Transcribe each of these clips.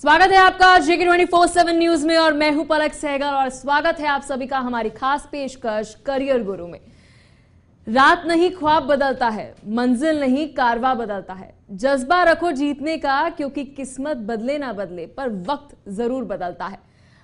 स्वागत है आपका JK 24/7 न्यूज में और मैं हूं पलक सहगल और स्वागत है आप सभी का हमारी खास पेशकश करियर गुरु में। रात नहीं ख्वाब बदलता है, मंजिल नहीं कारवा बदलता है। जज्बा रखो जीतने का, क्योंकि किस्मत बदले ना बदले पर वक्त जरूर बदलता है।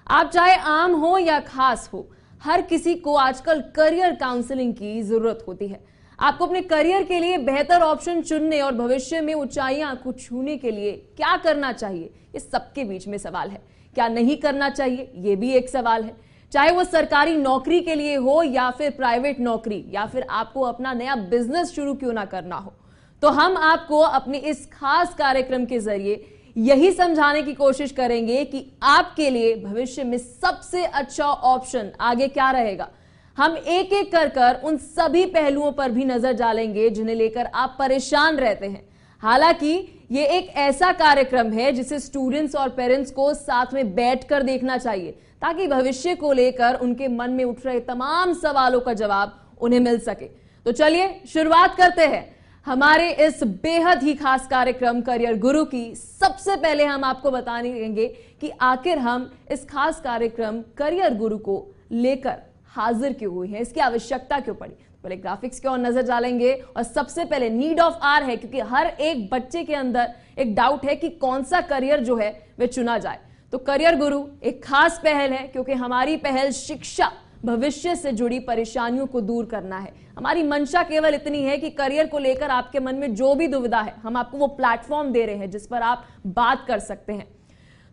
आप चाहे आम हो या खास हो, हर किसी को आजकल करियर काउंसलिंग की जरूरत होती है। आपको अपने करियर के लिए बेहतर ऑप्शन चुनने और भविष्य में ऊंचाइयां को छूने के लिए क्या करना चाहिए, ये सबके बीच में सवाल है। क्या नहीं करना चाहिए, ये भी एक सवाल है। चाहे वो सरकारी नौकरी के लिए हो या फिर प्राइवेट नौकरी, या फिर आपको अपना नया बिजनेस शुरू क्यों ना करना हो, तो हम आपको अपने इस खास कार्यक्रम के जरिए यही समझाने की कोशिश करेंगे कि आपके लिए भविष्य में सबसे अच्छा ऑप्शन आगे क्या रहेगा। हम एक एक कर उन सभी पहलुओं पर भी नजर डालेंगे जिन्हें लेकर आप परेशान रहते हैं। हालांकि ये एक ऐसा कार्यक्रम है जिसे स्टूडेंट्स और पेरेंट्स को साथ में बैठकर देखना चाहिए, ताकि भविष्य को लेकर उनके मन में उठ रहे तमाम सवालों का जवाब उन्हें मिल सके। तो चलिए शुरुआत करते हैं हमारे इस बेहद ही खास कार्यक्रम करियर गुरु की। सबसे पहले हम आपको बताएंगे कि आखिर हम इस खास कार्यक्रम करियर गुरु को लेकर हाजिर क्यों हुए हैं, इसकी आवश्यकता क्यों पड़ी। पहले ग्राफिक्स की ओर नजर डालेंगे और सबसे पहले नीड ऑफ आर है, क्योंकि हर एक बच्चे के अंदर एक डाउट है कि कौन सा करियर जो है वह चुना जाए। तो करियर गुरु एक खास पहल है, क्योंकि हमारी पहल शिक्षा भविष्य से जुड़ी परेशानियों को दूर करना है। हमारी मंशा केवल इतनी है कि करियर को लेकर आपके मन में जो भी दुविधा है, हम आपको वो प्लेटफॉर्म दे रहे हैं जिस पर आप बात कर सकते हैं।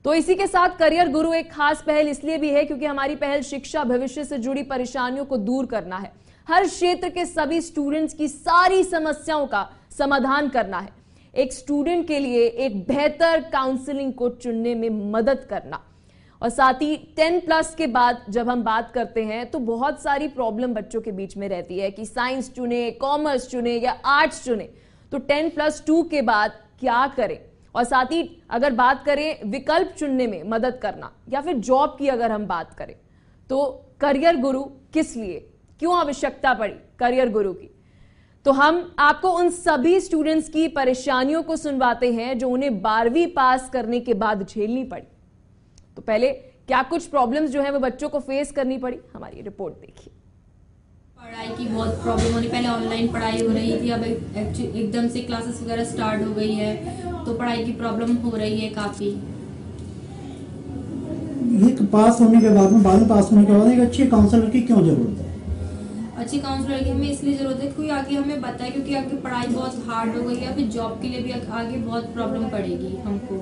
तो इसी के साथ करियर गुरु एक खास पहल इसलिए भी है क्योंकि हमारी पहल शिक्षा भविष्य से जुड़ी परेशानियों को दूर करना है। हर क्षेत्र के सभी स्टूडेंट्स की सारी समस्याओं का समाधान करना है। एक स्टूडेंट के लिए एक बेहतर काउंसलिंग को चुनने में मदद करना। और साथ ही 10+ के बाद जब हम बात करते हैं तो बहुत सारी प्रॉब्लम बच्चों के बीच में रहती है कि साइंस चुने, कॉमर्स चुने या आर्ट्स चुने। तो 10+2 के बाद क्या करें, और साथ ही अगर बात करें विकल्प चुनने में मदद करना या फिर जॉब की अगर हम बात करें, तो करियर गुरु किस लिए, क्यों आवश्यकता पड़ी करियर गुरु की। तो हम आपको उन सभी स्टूडेंट्स की परेशानियों को सुनवाते हैं जो उन्हें 12वीं पास करने के बाद झेलनी पड़ी। तो पहले क्या कुछ प्रॉब्लम्स जो है वो बच्चों को फेस करनी पड़ी, हमारी रिपोर्ट देखिए। पढ़ाई की बहुत प्रॉब्लम होनी, पहले ऑनलाइन पढ़ाई हो रही थी, अब एकदम से क्लासेस वगैरह स्टार्ट हो गई है, तो पढ़ाई की प्रॉब्लम हो रही है काफी। ये पास होने के बाद में 12वीं पास होने के बाद एक अच्छे काउंसलर की क्यों जरूरत है? अच्छी काउंसलर की हमें इसलिए जरूरत है कोई आगे हमें बताए, क्योंकि आगे पढ़ाई बहुत हार्ड हो गई है, फिर जॉब के लिए भी आगे बहुत प्रॉब्लम पड़ेगी हमको।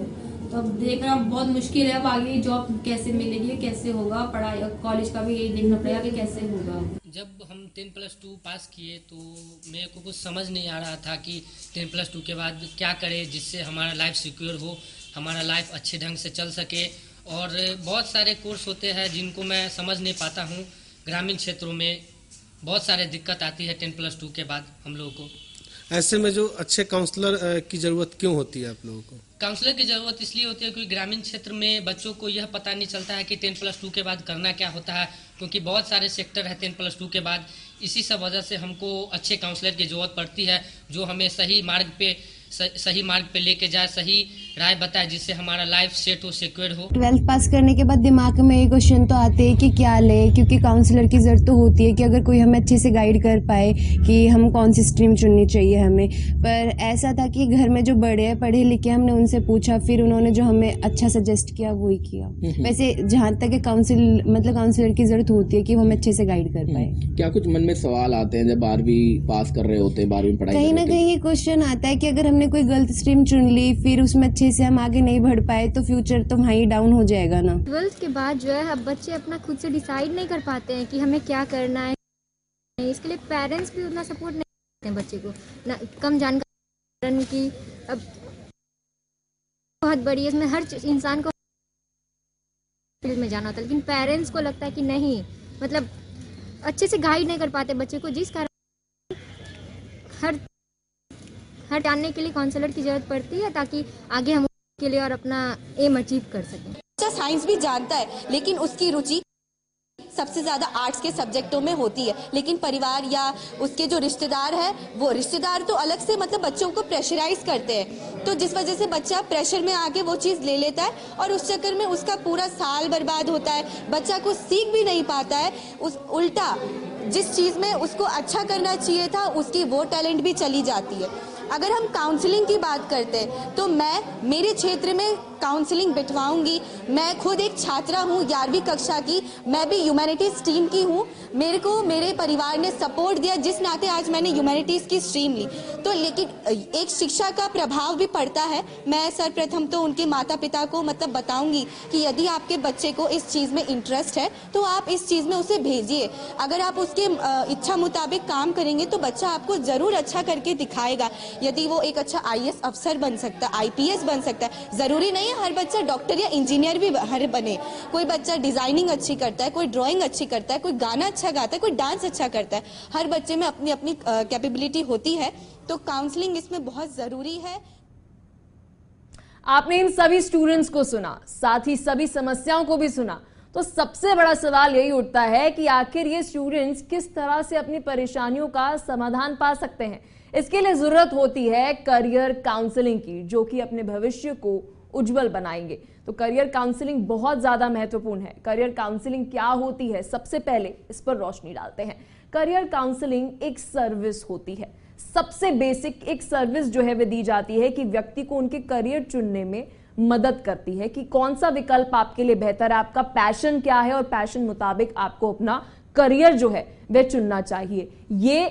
तो अब देखना बहुत मुश्किल है, अब आगे जॉब कैसे मिलेगी, कैसे होगा, पढ़ाई कॉलेज का भी यही देखना पड़ेगा कि कैसे होगा। जब हम 10+2 पास किए तो मेरे को कुछ समझ नहीं आ रहा था कि 10+2 के बाद क्या करें जिससे हमारा लाइफ सिक्योर हो, हमारा लाइफ अच्छे ढंग से चल सके। और बहुत सारे कोर्स होते हैं जिनको मैं समझ नहीं पाता हूँ। ग्रामीण क्षेत्रों में बहुत सारे दिक्कत आती है 10+2 के बाद हम लोगों को। ऐसे में जो अच्छे काउंसलर की जरूरत क्यों होती है आप लोगों को? काउंसलर की जरूरत इसलिए होती है क्योंकि ग्रामीण क्षेत्र में बच्चों को यह पता नहीं चलता है कि 10+2 के बाद करना क्या होता है, क्योंकि बहुत सारे सेक्टर है 10+2 के बाद। इसी सब वजह से हमको अच्छे काउंसलर की जरूरत पड़ती है जो हमें सही मार्ग पे लेके जाए, सही राय बताए, जिससे हमारा लाइफ सेट हो, सिक्योर हो। 12th पास करने के बाद दिमाग में ये क्वेश्चन तो आते हैं कि क्या ले, क्योंकि काउंसलर की जरूरत तो होती है कि अगर कोई हमें अच्छे से गाइड कर पाए कि हम कौन सी स्ट्रीम चुननी चाहिए हमें। पर ऐसा था कि घर में जो बड़े हैं पढ़े लिखे, हमने उनसे पूछा, फिर उन्होंने जो हमें अच्छा सजेस्ट किया वही किया। वैसे जहाँ तक काउंसलर की जरूरत होती है कि वो हमें अच्छे से गाइड कर पाए। क्या कुछ मन में सवाल आते हैं जब 12वीं पास कर रहे होते हैं, 12वीं पढ़ाई कहीं ना कहीं ये क्वेश्चन आता है कि अगर हमने कोई गलत स्ट्रीम चुन ली, फिर उसमें अच्छे से हम आगे नहीं बढ़ पाए तो फ्यूचर तो वहाँ ही डाउन हो जाएगा ना। 12th के बाद जो है अब बच्चे अपना खुद से डिसाइड नहीं कर पाते हैं कि हमें क्या करना है। इसके लिए पेरेंट्स भी उतना सपोर्ट नहीं करते हैं बच्चे को, ना कम जानकारी की अब बहुत बड़ी है, इसमें हर इंसान को फील्ड में जाना होता है, लेकिन पेरेंट्स को लगता है कि नहीं, मतलब अच्छे से गाइड नहीं कर पाते बच्चे को, जिस कारण हर जानने के लिए काउंसलर की जरूरत पड़ती है ताकि आगे हम के लिए और अपना एम अचीव कर सकें। बच्चा साइंस भी जानता है लेकिन उसकी रुचि सबसे ज़्यादा आर्ट्स के सब्जेक्टों में होती है, लेकिन परिवार या उसके जो रिश्तेदार है, वो रिश्तेदार तो अलग से मतलब बच्चों को प्रेशराइज करते हैं, तो जिस वजह से बच्चा प्रेशर में आके वो चीज़ ले लेता है और उस चक्कर में उसका पूरा साल बर्बाद होता है, बच्चा को सीख भी नहीं पाता है, उस उल्टा जिस चीज़ में उसको अच्छा करना चाहिए था उसकी वो टैलेंट भी चली जाती है। अगर हम काउंसलिंग की बात करते हैं तो मैं मेरे क्षेत्र में काउंसलिंग बिठवाऊंगी। मैं खुद एक छात्रा हूँ 11वीं कक्षा की, मैं भी ह्यूमैनिटीज स्ट्रीम की हूँ। मेरे को मेरे परिवार ने सपोर्ट दिया, जिस नाते आज मैंने ह्यूमैनिटीज की स्ट्रीम ली। तो लेकिन एक शिक्षा का प्रभाव भी पड़ता है। मैं सर्वप्रथम तो उनके माता पिता को मतलब बताऊंगी कि यदि आपके बच्चे को इस चीज़ में इंटरेस्ट है तो आप इस चीज़ में उसे भेजिए। अगर आप उसके इच्छा मुताबिक काम करेंगे तो बच्चा आपको ज़रूर अच्छा करके दिखाएगा। यदि वो एक अच्छा IAS अफसर बन सकता है, IPS बन सकता है, ज़रूरी नहीं है हर बच्चा डॉक्टर या इंजीनियर भी हर बने। कोई बच्चा डिज़ाइनिंग अच्छी करता है, कोई ड्राइंग अच्छी करता है, कोई गाना अच्छा गाता है, कोई डांस अच्छा करता है। हर बच्चे में अपनी अपनी कैपेबिलिटी होती है, तो काउंसलिंग इसमें बहुत ज़रूरी है। आपने इन सभी स्टूडेंट्स को सुना, साथ ही सभी समस्याओं को भी सुना, तो सबसे बड़ा सवाल यही उठता है कि आखिर ये स्टूडेंट्स किस तरह से अपनी परेशानियों का समाधान पा सकते हैं। इसके लिए जरूरत होती है करियर काउंसलिंग की, जो कि अपने भविष्य को उज्जवल बनाएंगे। तो करियर काउंसलिंग बहुत ज्यादा महत्वपूर्ण है। करियर काउंसलिंग क्या होती है, सबसे पहले इस पर रोशनी डालते हैं। करियर काउंसलिंग एक सर्विस होती है, सबसे बेसिक एक सर्विस जो है वो दी जाती है कि व्यक्ति को उनके करियर चुनने में मदद करती है कि कौन सा विकल्प आपके लिए बेहतर है, आपका पैशन क्या है और पैशन मुताबिक आपको अपना करियर जो है वह चुनना चाहिए। ये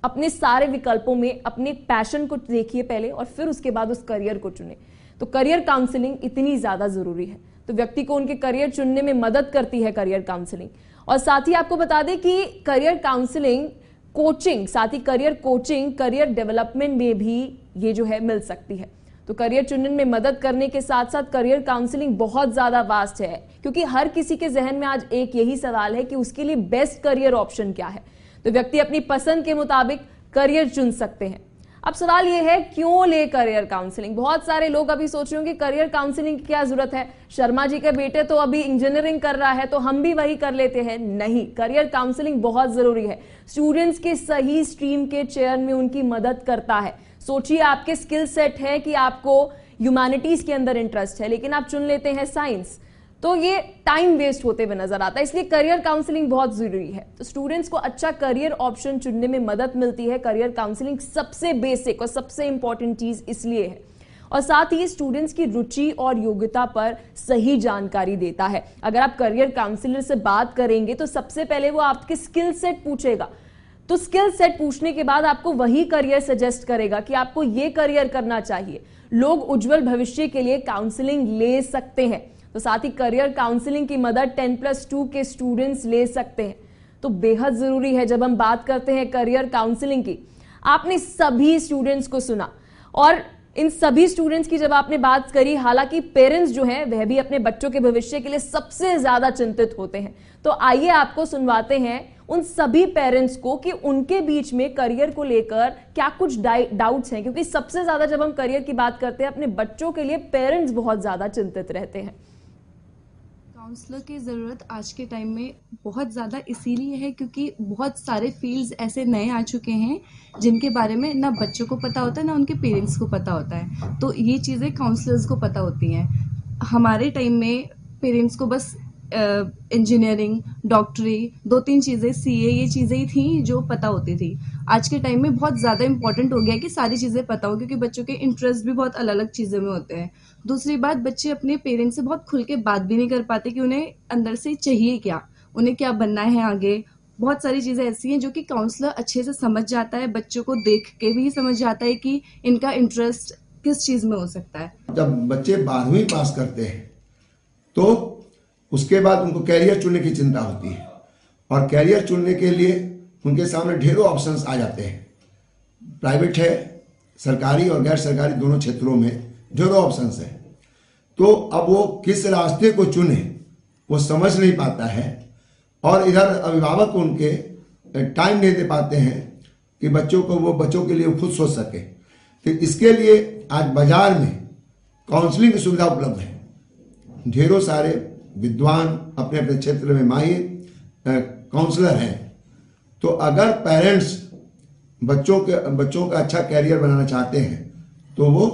अपने सारे विकल्पों में अपने पैशन को देखिए पहले और फिर उसके बाद उस करियर को चुने। तो करियर काउंसलिंग इतनी ज्यादा जरूरी है, तो व्यक्ति को उनके करियर चुनने में मदद करती है करियर काउंसलिंग। और साथ ही आपको बता दें कि करियर काउंसलिंग कोचिंग, साथ ही करियर कोचिंग, करियर डेवलपमेंट में भी ये जो है मिल सकती है। तो करियर चुनने में मदद करने के साथ साथ करियर काउंसलिंग बहुत ज्यादा वास्ट है, क्योंकि हर किसी के जहन में आज एक यही सवाल है कि उसके लिए बेस्ट करियर ऑप्शन क्या है। तो व्यक्ति अपनी पसंद के मुताबिक करियर चुन सकते हैं। अब सवाल यह है, क्यों ले करियर काउंसलिंग? बहुत सारे लोग अभी सोच रहे होंगे करियर काउंसलिंग की क्या जरूरत है, शर्मा जी के बेटे तो अभी इंजीनियरिंग कर रहा है तो हम भी वही कर लेते हैं। नहीं, करियर काउंसलिंग बहुत जरूरी है। स्टूडेंट्स के सही स्ट्रीम के चयन में उनकी मदद करता है। सोचिए आपके स्किल सेट है कि आपको ह्यूमैनिटीज के अंदर इंटरेस्ट है, लेकिन आप चुन लेते हैं साइंस, तो ये टाइम वेस्ट होते हुए नजर आता है। इसलिए करियर काउंसलिंग बहुत जरूरी है। तो स्टूडेंट्स को अच्छा करियर ऑप्शन चुनने में मदद मिलती है। करियर काउंसलिंग सबसे बेसिक और सबसे इंपॉर्टेंट चीज इसलिए है, और साथ ही स्टूडेंट्स की रुचि और योग्यता पर सही जानकारी देता है। अगर आप करियर काउंसलर से बात करेंगे तो सबसे पहले वो आपके स्किल सेट पूछेगा, तो स्किल सेट पूछने के बाद आपको वही करियर सजेस्ट करेगा कि आपको ये करियर करना चाहिए। लोग उज्जवल भविष्य के लिए काउंसलिंग ले सकते हैं। तो साथ ही करियर काउंसलिंग की मदद 10+2 के स्टूडेंट्स ले सकते हैं। तो बेहद जरूरी है जब हम बात करते हैं करियर काउंसलिंग की। आपने सभी स्टूडेंट्स को सुना और इन सभी स्टूडेंट्स की जब आपने बात करी, हालांकि पेरेंट्स जो हैं वह भी अपने बच्चों के भविष्य के लिए सबसे ज्यादा चिंतित होते हैं। तो आइए आपको सुनवाते हैं उन सभी पेरेंट्स को कि उनके बीच में करियर को लेकर क्या कुछ डाउट्स हैं, क्योंकि सबसे ज्यादा जब हम करियर की बात करते हैं अपने बच्चों के लिए पेरेंट्स बहुत ज्यादा चिंतित रहते हैं। काउंसलर की ज़रूरत आज के टाइम में बहुत ज़्यादा इसीलिए है क्योंकि बहुत सारे फील्ड्स ऐसे नए आ चुके हैं जिनके बारे में ना बच्चों को पता होता है ना उनके पेरेंट्स को पता होता है। तो ये चीज़ें काउंसलर्स को पता होती हैं। हमारे टाइम में पेरेंट्स को बस इंजीनियरिंग, डॉक्टरी, 2-3 चीज़ें, CA, ये चीज़ें ही थी जो पता होती थी। आज के टाइम में बहुत ज़्यादा इंपॉर्टेंट हो गया कि सारी चीज़ें पता हो, क्योंकि बच्चों के इंटरेस्ट भी बहुत अलग अलग चीज़ों में होते हैं। दूसरी बात, बच्चे अपने पेरेंट्स से बहुत खुल के बात भी नहीं कर पाते कि उन्हें अंदर से चाहिए क्या, उन्हें क्या बनना है आगे। बहुत सारी चीज़ें ऐसी हैं जो कि काउंसलर अच्छे से समझ जाता है, बच्चों को देख के भी समझ जाता है कि इनका इंटरेस्ट किस चीज़ में हो सकता है। जब बच्चे 12वीं पास करते हैं तो उसके बाद उनको कैरियर चुनने की चिंता होती है, और कैरियर चुनने के लिए उनके सामने ढेरों ऑप्शंस आ जाते हैं। प्राइवेट है, सरकारी और गैर सरकारी दोनों क्षेत्रों में ढेरों ऑप्शंस है। तो अब वो किस रास्ते को चुने वो समझ नहीं पाता है, और इधर अभिभावक उनके टाइम नहीं दे पाते हैं कि बच्चों के लिए खुद सोच सके। तो इसके लिए आज बाजार में काउंसलिंग की सुविधा उपलब्ध है। ढेरों सारे विद्वान अपने अपने क्षेत्र में माहिर काउंसलर हैं। तो अगर पेरेंट्स बच्चों का अच्छा कैरियर बनाना चाहते हैं तो वो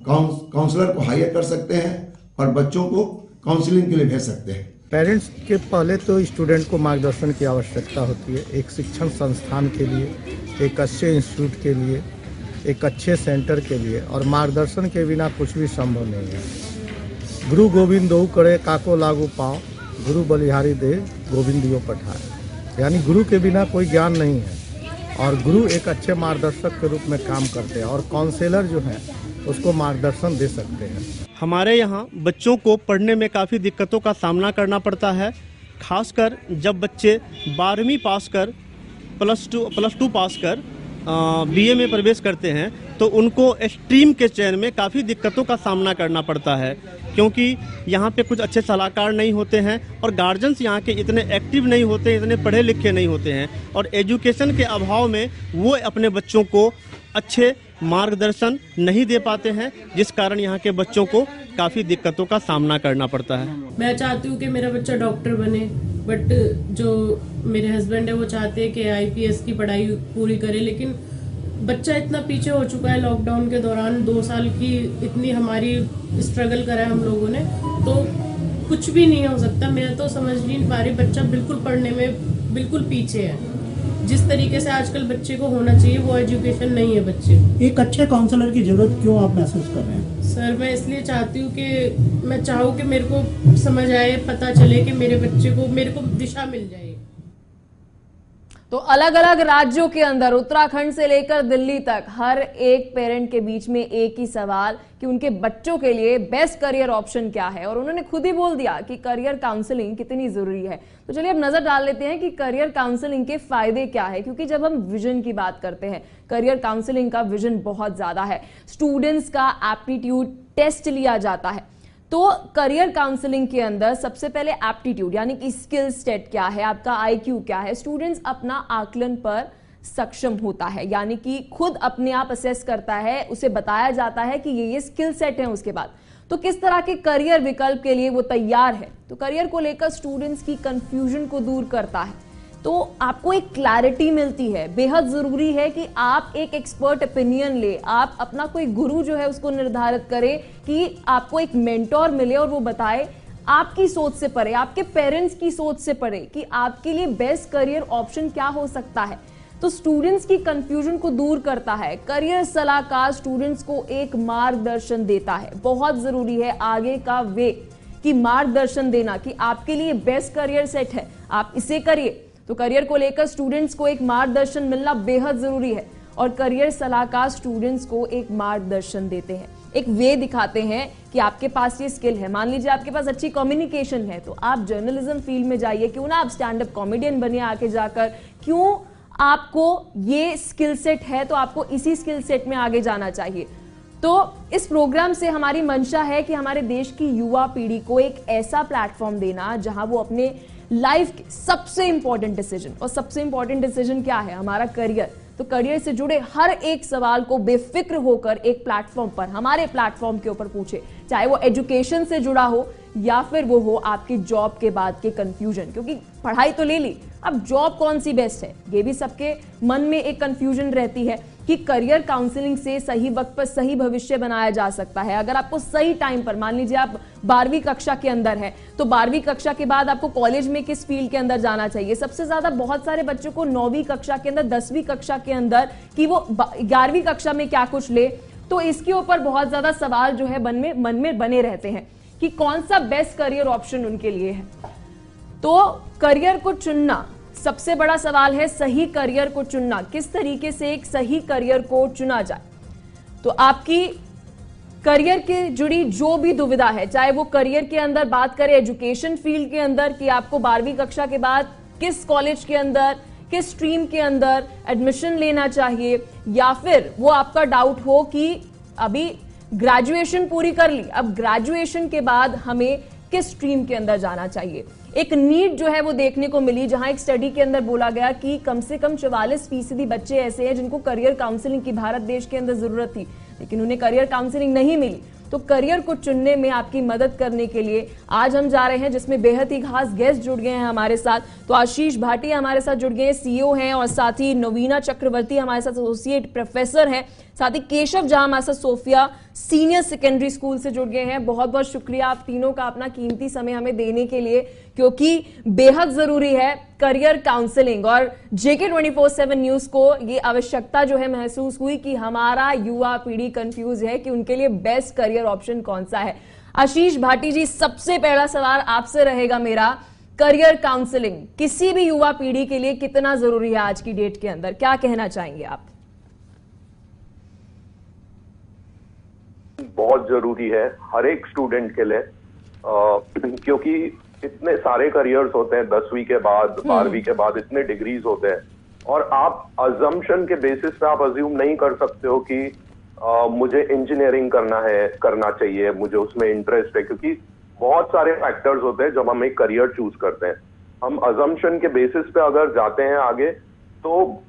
काउंसलर को हायर कर सकते हैं और बच्चों को काउंसलिंग के लिए भेज सकते हैं। पेरेंट्स के पहले तो स्टूडेंट को मार्गदर्शन की आवश्यकता होती है, एक शिक्षण संस्थान के लिए, एक अच्छे इंस्टीट्यूट के लिए, एक अच्छे सेंटर के लिए, और मार्गदर्शन के बिना कुछ भी संभव नहीं है। गुरु गोविंद दो करे काको लागू पाओ, गुरु बलिहारी दे गोविंदियो पठाए। यानी गुरु के बिना कोई ज्ञान नहीं है, और गुरु एक अच्छे मार्गदर्शक के रूप में काम करते हैं, और काउंसलर जो है उसको मार्गदर्शन दे सकते हैं। हमारे यहाँ बच्चों को पढ़ने में काफ़ी दिक्कतों का सामना करना पड़ता है, खासकर जब बच्चे 12वीं पास कर प्लस टू पास कर बीए में प्रवेश करते हैं तो उनको स्ट्रीम के चयन में काफ़ी दिक्कतों का सामना करना पड़ता है, क्योंकि यहाँ पे कुछ अच्छे सलाहकार नहीं होते हैं और गार्जियंस यहाँ के इतने एक्टिव नहीं होते, इतने पढ़े लिखे नहीं होते हैं, और एजुकेशन के अभाव में वो अपने बच्चों को अच्छे मार्गदर्शन नहीं दे पाते हैं, जिस कारण यहाँ के बच्चों को काफ़ी दिक्कतों का सामना करना पड़ता है। मैं चाहती हूँ कि मेरा बच्चा डॉक्टर बने, बट जो मेरे हस्बैंड है वो चाहते हैं कि IPS की पढ़ाई पूरी करे, लेकिन बच्चा इतना पीछे हो चुका है। लॉकडाउन के दौरान 2 साल की इतनी हमारी स्ट्रगल करा है हम लोगों ने, तो कुछ भी नहीं हो सकता। मैं तो समझ नहीं पा रही, बच्चा बिल्कुल पढ़ने में बिल्कुल पीछे है। जिस तरीके से आजकल बच्चे को होना चाहिए वो एजुकेशन नहीं है बच्चे। एक अच्छे काउंसलर की जरूरत क्यों आप महसूस कर रहे हैं? सर मैं इसलिए चाहती हूँ कि मैं चाहूँ कि मेरे को समझ आए, पता चले कि मेरे बच्चे को मेरे को दिशा मिल जाए। तो अलग अलग राज्यों के अंदर उत्तराखंड से लेकर दिल्ली तक हर एक पेरेंट के बीच में एक ही सवाल कि उनके बच्चों के लिए बेस्ट करियर ऑप्शन क्या है, और उन्होंने खुद ही बोल दिया कि करियर काउंसलिंग कितनी जरूरी है। तो चलिए अब नजर डाल लेते हैं कि करियर काउंसलिंग के फायदे क्या है, क्योंकि जब हम विजन की बात करते हैं, करियर काउंसलिंग का विजन बहुत ज्यादा है। स्टूडेंट्स का एप्टीट्यूड टेस्ट लिया जाता है, तो करियर काउंसलिंग के अंदर सबसे पहले एप्टीट्यूड यानी कि स्किल सेट क्या है, आपका IQ क्या है, स्टूडेंट्स अपना आकलन पर सक्षम होता है, यानी कि खुद अपने आप असेस करता है, उसे बताया जाता है कि ये स्किल सेट है। उसके बाद तो किस तरह के करियर विकल्प के लिए वो तैयार है, तो करियर को लेकर स्टूडेंट्स की कंफ्यूजन को दूर करता है, तो आपको एक क्लैरिटी मिलती है। बेहद जरूरी है कि आप एक एक्सपर्ट ओपिनियन ले, आप अपना कोई गुरु जो है उसको निर्धारित करें, कि आपको एक मेंटोर मिले और वो बताए आपकी सोच से परे, आपके पेरेंट्स की सोच से परे कि आपके लिए बेस्ट करियर ऑप्शन क्या हो सकता है। तो स्टूडेंट्स की कंफ्यूजन को दूर करता है। करियर सलाहकार स्टूडेंट्स को एक मार्गदर्शन देता है। बहुत जरूरी है आगे का वे कि मार्गदर्शन देना कि आपके लिए बेस्ट करियर सेट है, आप इसे करिए। तो करियर को लेकर स्टूडेंट्स को एक मार्गदर्शन मिलना बेहद जरूरी है, और करियर सलाहकार स्टूडेंट्स को एक मार्गदर्शन देते हैं, एक वे दिखाते हैं कि आपके पास ये स्किल है। मान लीजिए आपके पास अच्छी कम्युनिकेशन है, तो आप जर्नलिज्म फील्ड में जाइए, क्यों ना आप स्टैंड अप कॉमेडियन बनिए आके जाकर, क्यों आपको ये स्किल सेट है तो आपको इसी स्किल सेट में आगे जाना चाहिए। तो इस प्रोग्राम से हमारी मंशा है कि हमारे देश की युवा पीढ़ी को एक ऐसा प्लेटफॉर्म देना जहां वो अपने लाइफ के सबसे इंपॉर्टेंट डिसीजन, और सबसे इंपॉर्टेंट डिसीजन क्या है, हमारा करियर। तो करियर से जुड़े हर एक सवाल को बेफिक्र होकर एक प्लेटफॉर्म पर, हमारे प्लेटफॉर्म के ऊपर पूछे, चाहे वो एजुकेशन से जुड़ा हो या फिर वो हो आपकी जॉब के बाद के कंफ्यूजन। क्योंकि पढ़ाई तो ले ली, अब जॉब कौन सी बेस्ट है, ये भी सबके मन में एक कंफ्यूजन रहती है कि करियर काउंसलिंग से सही वक्त पर सही भविष्य बनाया जा सकता है। अगर आपको सही टाइम पर, मान लीजिए आप 12वीं कक्षा के अंदर है, तो 12वीं कक्षा के बाद आपको कॉलेज में किस फील्ड के अंदर जाना चाहिए। सबसे ज्यादा बहुत सारे बच्चों को 9वीं कक्षा के अंदर, 10वीं कक्षा के अंदर कि वो 11वीं कक्षा में क्या कुछ ले, तो इसके ऊपर बहुत ज्यादा सवाल जो है मन में बने रहते हैं कि कौन सा बेस्ट करियर ऑप्शन उनके लिए है। तो करियर को चुनना सबसे बड़ा सवाल है, सही करियर को चुनना, किस तरीके से एक सही करियर को चुना जाए। तो आपकी करियर के जुड़ी जो भी दुविधा है, चाहे वो करियर के अंदर बात करें एजुकेशन फील्ड के अंदर कि आपको 12वीं कक्षा के बाद किस कॉलेज के अंदर, किस स्ट्रीम के अंदर एडमिशन लेना चाहिए, या फिर वो आपका डाउट हो कि अभी ग्रेजुएशन पूरी कर ली, अब ग्रेजुएशन के बाद हमें किस स्ट्रीम के अंदर जाना चाहिए। एक नीड जो है वो देखने को मिली, जहां एक स्टडी के अंदर बोला गया कि कम से कम 44% बच्चे ऐसे हैं जिनको करियर काउंसलिंग की भारत देश के अंदर जरूरत थी, लेकिन उन्हें करियर काउंसलिंग नहीं मिली। तो करियर को चुनने में आपकी मदद करने के लिए आज हम जा रहे हैं, जिसमें बेहद ही खास गेस्ट जुड़ गए हैं हमारे साथ। तो आशीष भाटिया हमारे साथ जुड़ गए हैं, सीईओ हैं, और साथ ही नवीना चक्रवर्ती हमारे साथ एसोसिएट प्रोफेसर हैं, साथ ही केशव झा हमारे साथ सोफिया सीनियर सेकेंडरी स्कूल से जुड़ गए हैं। बहुत बहुत शुक्रिया आप तीनों का अपना कीमती समय हमें देने के लिए, क्योंकि बेहद जरूरी है करियर काउंसलिंग। और जेके 24/7 न्यूज को ये आवश्यकता जो है महसूस हुई कि हमारा युवा पीढ़ी कंफ्यूज है कि उनके लिए बेस्ट करियर ऑप्शन कौन सा है। आशीष भाटी जी, सबसे पहला सवाल आपसे रहेगा मेरा, करियर काउंसलिंग किसी भी युवा पीढ़ी के लिए कितना जरूरी है आज की डेट के अंदर, क्या कहना चाहेंगे आप? बहुत जरूरी है हर एक स्टूडेंट के लिए, क्योंकि इतने सारे करियर्स होते हैं 10वीं के बाद, 12वीं के बाद इतने डिग्रीज होते हैं, और आप अजम्पशन के बेसिस पे आप अज्यूम नहीं कर सकते हो कि मुझे इंजीनियरिंग करना चाहिए, मुझे उसमें इंटरेस्ट है, क्योंकि बहुत सारे फैक्टर्स होते हैं जब हम एक करियर चूज करते हैं। हम अजम्पशन के बेसिस पे अगर जाते हैं आगे, तो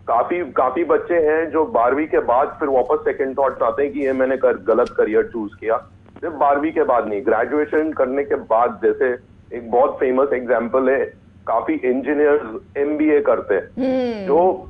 काफी बच्चे हैं जो 12वीं के बाद फिर वापस सेकंड थॉट्स आते हैं कि ये मैंने गलत करियर चूज किया। सिर्फ 12वीं के बाद नहीं, ग्रेजुएशन करने के बाद, जैसे एक बहुत फेमस एग्जांपल है, काफी इंजीनियर्स एमबीए करते हैं, जो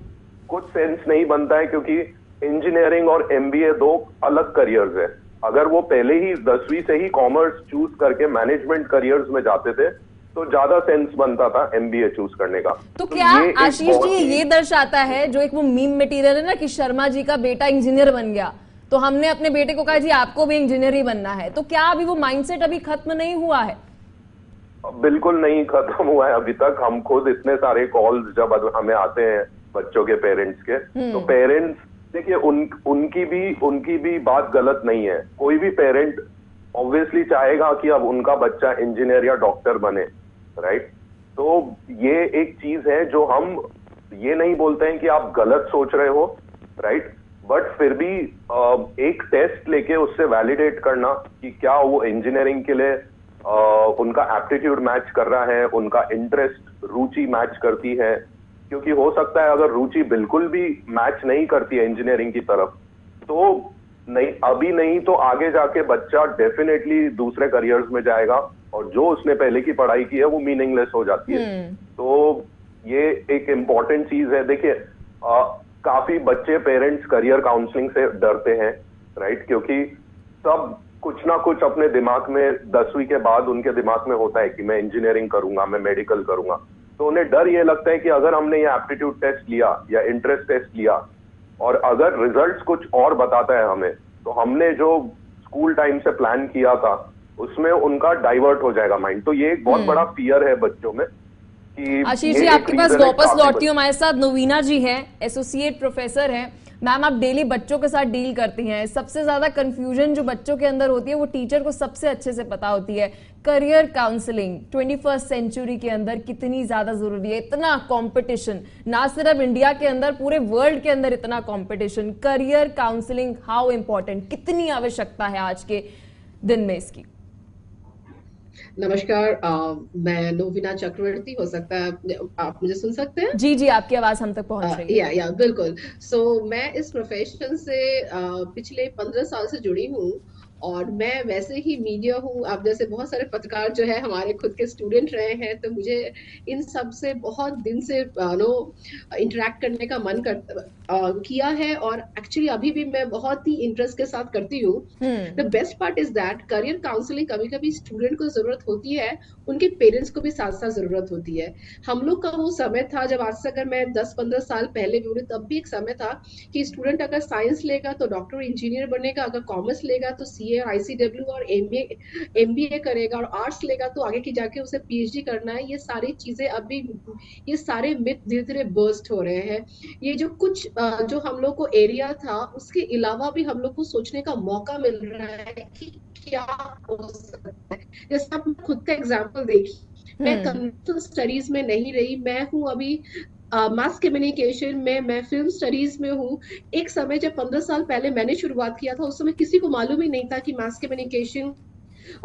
कुछ सेंस नहीं बनता है, क्योंकि इंजीनियरिंग और एमबीए दो अलग करियर्स है। अगर वो पहले ही 10वीं से ही कॉमर्स चूज करके मैनेजमेंट करियर्स में जाते थे तो ज्यादा सेंस बनता था एमबीए चूज करने का। तो क्या आशीष जी ये दर्शाता है, जो एक वो मीम मटेरियल है ना कि शर्मा जी का बेटा इंजीनियर बन गया, तो हमने अपने बेटे को कहा जी आपको भी इंजीनियर ही बनना है, तो क्या अभी वो माइंडसेट अभी खत्म नहीं हुआ है? बिल्कुल नहीं खत्म हुआ है अभी तक। हम खुद इतने सारे कॉल्स जब हमें आते हैं बच्चों के पेरेंट्स के, तो पेरेंट्स देखिए उनकी भी बात गलत नहीं है। कोई भी पेरेंट ऑब्वियसली चाहेगा कि अब उनका बच्चा इंजीनियर या डॉक्टर बने, राइट? तो ये एक चीज है जो हम ये नहीं बोलते हैं कि आप गलत सोच रहे हो, राइट? बट फिर भी एक टेस्ट लेके उससे वैलिडेट करना कि क्या वो इंजीनियरिंग के लिए उनका एप्टीट्यूड मैच कर रहा है, उनका इंटरेस्ट, रुचि मैच करती है, क्योंकि हो सकता है अगर रुचि बिल्कुल भी मैच नहीं करती है इंजीनियरिंग की तरफ, तो नहीं, अभी नहीं तो आगे जाके बच्चा डेफिनेटली दूसरे करियर्स में जाएगा, और जो उसने पहले की पढ़ाई की है वो मीनिंगलेस हो जाती है। तो ये एक इम्पॉर्टेंट चीज है। देखिए काफी बच्चे, पेरेंट्स करियर काउंसलिंग से डरते हैं, राइट? क्योंकि सब कुछ ना कुछ अपने दिमाग में 10वीं के बाद उनके दिमाग में होता है कि मैं इंजीनियरिंग करूंगा, मैं मेडिकल करूंगा, तो उन्हें डर ये लगता है कि अगर हमने ये एप्टीट्यूड टेस्ट लिया या इंटरेस्ट टेस्ट लिया और अगर रिजल्ट्स कुछ और बताता है हमें, तो हमने जो स्कूल टाइम से प्लान किया था उसमें उनका डाइवर्ट हो जाएगा माइंड। तो ये एक बहुत बड़ा फियर है बच्चों में कि आशीष जी आपके पास वापस लौटती हूँ। हमारे साथ नवीना जी हैं, एसोसिएट प्रोफेसर हैं। मैम, आप डेली बच्चों के साथ डील करती हैं, सबसे ज्यादा कंफ्यूजन जो बच्चों के अंदर होती है वो टीचर को सबसे अच्छे से पता होती है। करियर काउंसलिंग 21st सेंचुरी के अंदर कितनी ज्यादा जरूरी है? इतना कंपटीशन, ना सिर्फ इंडिया के अंदर, पूरे वर्ल्ड के अंदर इतना competition. Career counselling how important, कितनी आवश्यकता है आज के दिन में इसकी? नमस्कार, मैं नवीना चक्रवर्ती। हो सकता है आप मुझे सुन सकते हैं? जी जी, आपकी आवाज हम तक पहुंच रही है। या बिल्कुल। मैं इस प्रोफेशन से पिछले 15 साल से जुड़ी हूँ, और मैं वैसे ही मीडिया हूँ। आप जैसे बहुत सारे पत्रकार जो है हमारे खुद के स्टूडेंट रहे हैं, तो मुझे इन सब से बहुत दिन से इंटरेक्ट करने का मन किया है, और एक्चुअली अभी भी मैं बहुत ही इंटरेस्ट के साथ करती हूँ। The best part is that career counselling कभी कभी स्टूडेंट को जरूरत होती है, उनके पेरेंट्स को भी साथ साथ जरूरत होती है। हम लोग का वो समय था, जब आज से अगर मैं 10-15 साल पहले भी बोलूँ, तब भी एक समय था कि स्टूडेंट अगर साइंस लेगा तो डॉक्टर इंजीनियर बनेगा, अगर कॉमर्स लेगा तो CA, ICW और MBA करेगा, और आर्ट्स लेगा तो आगे की जाके उसे PhD करना है। ये सारी चीजें अभी, ये सारे मिथ धीरे धीरे बर्स्ट हो रहे हैं। ये जो कुछ जो हम लोग को एरिया था, उसके अलावा भी हम लोग को सोचने का मौका मिल रहा है कि क्या हो सकता है। जैसे आप खुद का एग्जाम्पल देखिए, मैं कंप्यूटर स्टडीज में नहीं रही, मैं हूँ अभी मास कम्युनिकेशन में, मैं फिल्म स्टडीज में हूँ। एक समय जब 15 साल पहले मैंने शुरुआत किया था, उस समय किसी को मालूम ही नहीं था कि मास कम्युनिकेशन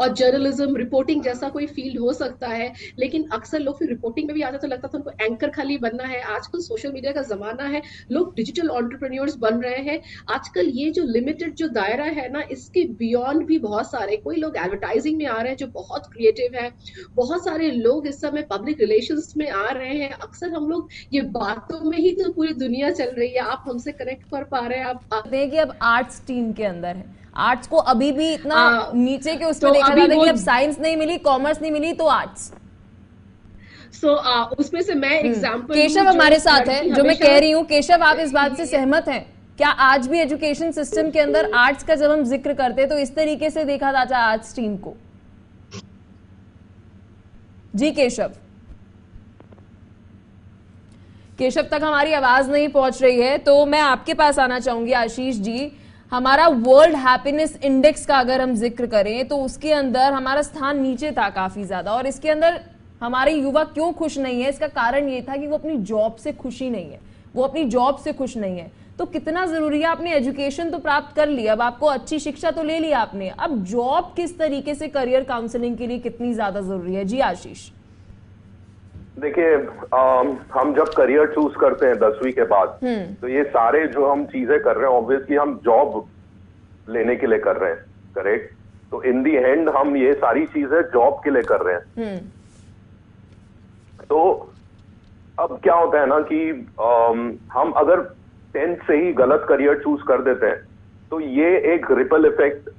और जर्नलिज्म रिपोर्टिंग जैसा कोई फील्ड हो सकता है, लेकिन अक्सर लोग फिर रिपोर्टिंग में भी आते तो लगता था उनको एंकर खाली बनना है। आजकल सोशल मीडिया का जमाना है, लोग डिजिटल एंटरप्रेन्योर्स बन रहे हैं। आजकल ये जो लिमिटेड जो दायरा है ना, इसके बियॉन्ड भी बहुत सारे कोई लोग एडवर्टाइजिंग में आ रहे हैं जो बहुत क्रिएटिव है, बहुत सारे लोग इस समय पब्लिक रिलेशंस में आ रहे हैं। अक्सर हम लोग ये बातों में ही तो पूरी दुनिया चल रही है, आप हमसे कनेक्ट कर पा रहे हैं। आप देखिए अब आर्ट्स टीम के अंदर है, आर्ट्स को अभी भी इतना नीचे के उसमें तो देखा अभी जाता है वो- कि अब साइंस नहीं मिली, कॉमर्स नहीं मिली तो आर्ट्स। उसमें से मैं एग्जांपल केशव हमारे साथ है, जो मैं कह रही हूँ, केशव आप इस बात से सहमत हैं क्या? आज भी एजुकेशन सिस्टम के अंदर आर्ट्स का जब हम जिक्र करते हैं तो इस तरीके से देखा जाता है आर्ट्स टीम को? जी केशव, केशव तक हमारी आवाज नहीं पहुंच रही है, तो मैं आपके पास आना चाहूंगी आशीष जी। हमारा वर्ल्ड हैप्पीनेस इंडेक्स का अगर हम जिक्र करें तो उसके अंदर हमारा स्थान नीचे था काफी ज्यादा, और इसके अंदर हमारे युवा क्यों खुश नहीं है? इसका कारण ये था कि वो अपनी जॉब से खुशी नहीं है, वो अपनी जॉब से खुश नहीं है। तो कितना जरूरी है, आपने एजुकेशन तो प्राप्त कर लिया, अब आपको अच्छी शिक्षा तो ले लिया आपने, अब जॉब किस तरीके से करियर काउंसलिंग के लिए कितनी ज्यादा जरूरी है? जी आशीष। देखिए हम जब करियर चूज करते हैं 10वीं के बाद, तो ये सारे जो हम चीजें कर रहे हैं ऑब्वियसली हम जॉब लेने के लिए कर रहे हैं, करेक्ट? तो इन दी एंड हम ये सारी चीजें जॉब के लिए कर रहे हैं। तो अब क्या होता है ना कि हम अगर 10th से ही गलत करियर चूज कर देते हैं तो ये एक रिपल इफेक्ट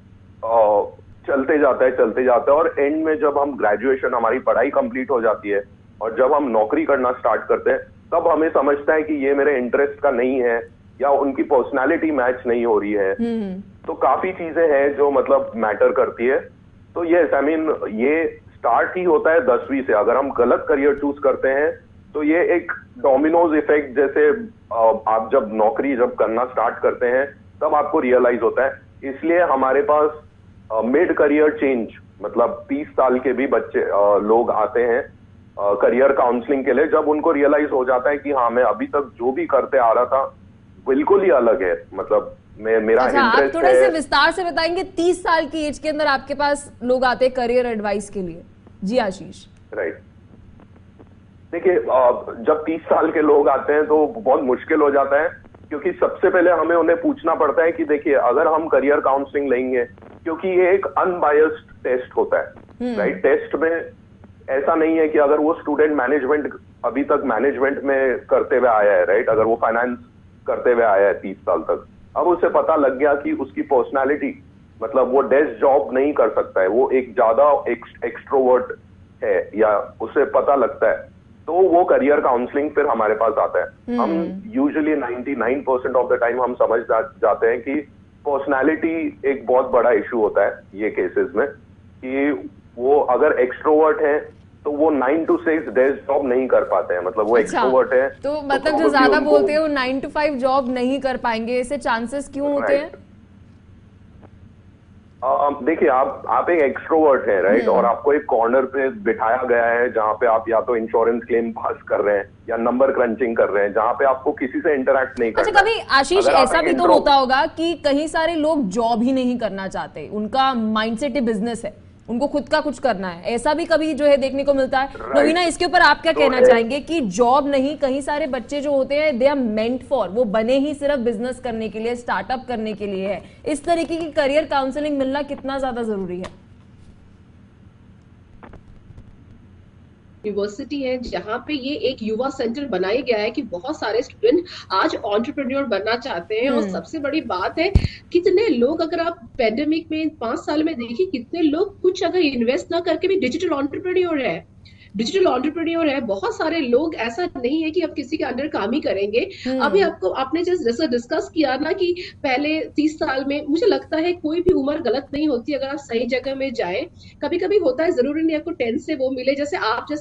चलते जाता है और एंड में जब हम ग्रेजुएशन, हमारी पढ़ाई कंप्लीट हो जाती है और जब हम नौकरी करना स्टार्ट करते हैं तब हमें समझता है कि ये मेरे इंटरेस्ट का नहीं है या उनकी पर्सनालिटी मैच नहीं हो रही है। तो काफी चीजें हैं जो मतलब मैटर करती है। तो यस, आई मीन ये स्टार्ट ही होता है 10वीं से। अगर हम गलत करियर चूज करते हैं तो ये एक डोमिनोज इफेक्ट, जैसे आप जब नौकरी जब करना स्टार्ट करते हैं तब आपको रियलाइज होता है। इसलिए हमारे पास मिड करियर चेंज, मतलब 30 साल के भी बच्चे लोग आते हैं करियर काउंसलिंग के लिए, जब उनको रियलाइज हो जाता है कि हाँ मैं अभी तक जो भी करते आ रहा था बिल्कुल ही अलग है, मतलब मेरा इंटरेस्ट थोड़ा से विस्तार से बताएंगे। 30 साल की एज के अंदर आपके पास लोग आते हैं करियर एडवाइस के लिए? जी आशीष। राइट, देखिए जब 30 साल के लोग आते हैं तो बहुत मुश्किल हो जाता है, क्योंकि सबसे पहले हमें उन्हें पूछना पड़ता है कि देखिए अगर हम करियर काउंसलिंग लेंगे, क्योंकि ये एक अनबायस्ड टेस्ट होता है, राइट? टेस्ट में ऐसा नहीं है कि अगर वो स्टूडेंट मैनेजमेंट अभी तक मैनेजमेंट में करते हुए आया है, राइट, अगर वो फाइनेंस करते हुए आया है 30 साल तक, अब उसे पता लग गया कि उसकी पर्सनालिटी, मतलब वो डेस्क जॉब नहीं कर सकता है, वो एक ज्यादा एक्सट्रोवर्ट है या उसे पता लगता है, तो वो करियर काउंसलिंग फिर हमारे पास आता है। हम यूजुअली 99% ऑफ द टाइम हम समझ जाते हैं कि पर्सनालिटी एक बहुत बड़ा इशू होता है ये केसेस में, कि वो अगर एक्सट्रोवर्ट है तो वो 9 to 6 डेस्क जॉब नहीं कर पाते हैं, मतलब वो एक्सट्रोवर्ट है तो मतलब जो ज्यादा बोलते हैं वो 9 to 5 जॉब नहीं कर पाएंगे, ऐसे चांसेस क्यों होते हैं? देखिए आप एक एक्सट्रोवर्ट है, राइट, और आपको एक कॉर्नर पे बिठाया गया है जहां पे आप या तो इंश्योरेंस क्लेम पास कर रहे हैं या नंबर क्रंचिंग कर रहे हैं, जहां पे आपको किसी से इंटरेक्ट नहीं करना। अच्छा, कभी आशीष ऐसा भी तो होता होगा कि कहीं सारे लोग जॉब ही नहीं करना चाहते, उनका माइंडसेट ही बिजनेस है, उनको खुद का कुछ करना है, ऐसा भी कभी जो है देखने को मिलता है। नवीना, इसके ऊपर आप क्या कहना चाहेंगे कि जॉब नहीं, कहीं सारे बच्चे जो होते हैं दे आर मेंट फॉर, वो बने ही सिर्फ बिजनेस करने के लिए, स्टार्टअप करने के लिए है, इस तरीके की करियर काउंसलिंग मिलना कितना ज्यादा जरूरी है? यूनिवर्सिटी है जहाँ पे ये एक युवा सेंटर बनाया गया है कि बहुत सारे स्टूडेंट आज एंटरप्रेन्योर बनना चाहते हैं। और सबसे बड़ी बात है, कितने लोग, अगर आप पेंडेमिक में 5 साल में देखिए, कितने लोग कुछ अगर इन्वेस्ट ना करके भी डिजिटल एंटरप्रेन्योर है, डिजिटल एंटरप्रेन्योर है। बहुत सारे लोग, ऐसा नहीं है कि आप किसी के अंडर काम ही करेंगे। अभी आपने जैसे डिस्कस किया ना कि पहले 30 साल में, मुझे लगता है कोई भी उम्र गलत नहीं होती अगर आप सही जगह में जाए। कभी कभी होता है, जरूरी नहीं आपको 10 से वो मिले, जैसे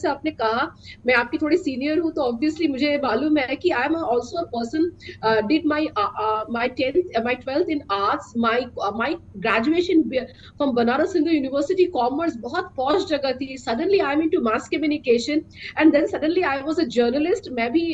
आपने कहा, मैं आपकी थोड़ी सीनियर हूँ तो ऑब्वियसली मुझे मालूम है कि I am also a person did my 12th in arts, my graduation from Banaras Hindu university, commerce, बहुत पॉश जगह थी। Suddenly I am into mass के communication, and then suddenly I was a journalist. मैं भी